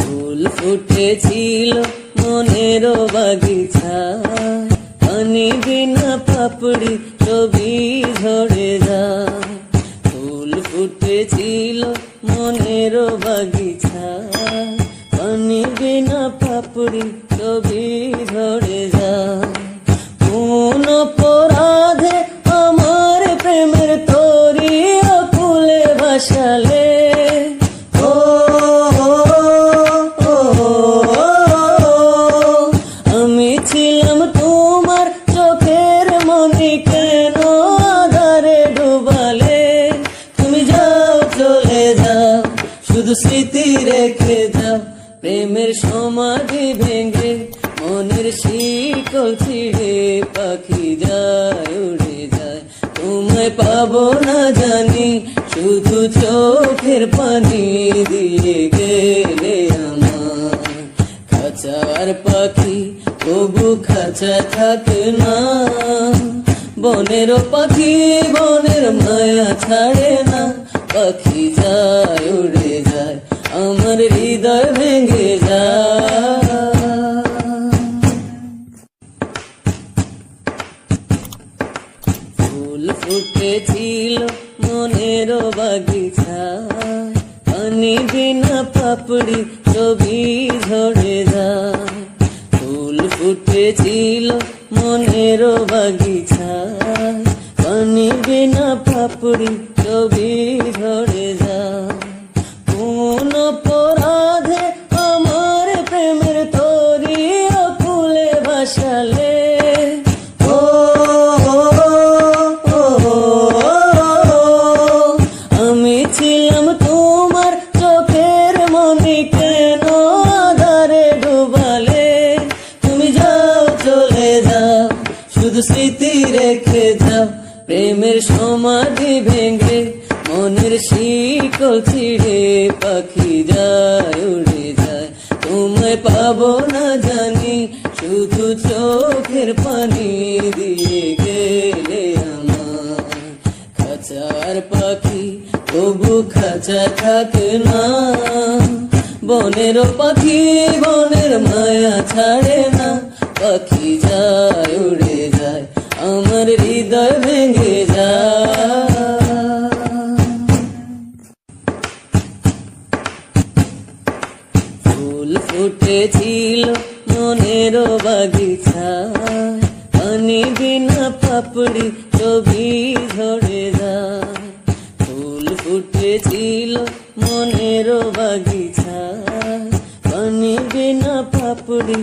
ফুল ফুটেছিল মনের বাগিচায়, পানি বিনা পাপড়ি ছবি ঝরে যায়। ফুল ফুটেছিল মনের বাগিচায়, পানি বিনা পাপড়ি ছবি ঝরে যায়। কোন অপরাধে আমার প্রেমের তরি ফুলে ভাসালে, আমি ছিলাম তোমার চোখের মনি, কেন আধারে ডুবালে? তুমি যাও চলে যাও, শুধু স্মৃতি রেখে যাও। প্রেমের সমাধি ভেঙে মনের শিকল ছিঁড়ে পাখি যায় উড়ে যায়। তোমায় পাবো না জানি, শুধু চোখের পানি দিয়ে গেলে আমার। খাঁচার পাখি তবু খাঁচা থাকে না, বনের পাখি বনের মায়া ছাড়ে না। পাখি যায় উড়ে যায়, আমার হৃদয় ভেঙে যায়। ফুল ফুটেছিল মনের বাগিচায়, পানি বিনা পাপড়ি ছবি ঝরে যায়। ফুল ফুটেছিল মনের বাগিচায়, পানি বিনা পাপড়ি ছবি ঝরে যায়। কোন অপরাধে আমার প্রেমের তরি ফুলে ভাসালে, আমি ছিলাম তোমার চোখের মনি, কেন আধারে ডুবালে? তুমি যাও চলে যাও, শুধু স্মৃতি রেখে যাও। প্রেমের সমাধি ভেঙে মনের শিকল ছিঁড়ে পাখি যায় উড়ে যায়। তোমায় পাবো না জানি, শুধু চোখের পানি দিয়ে গেলে আমার। খাঁচার পাখি তবু খাঁচা থাকে না, বনের পাখি বনের মায়া ছাড়ে না। পাখি যায় উড়ে যায়, আমার হৃদয় ভেঙে যায়। ফুল ফুটেছিল মনের বাগিচায়, পানি বিনা পাপড়ি ছবি ঝরে যায়। ফুল ফুটেছিল মনের বাগিচায়, পানি বিনা পাপড়ি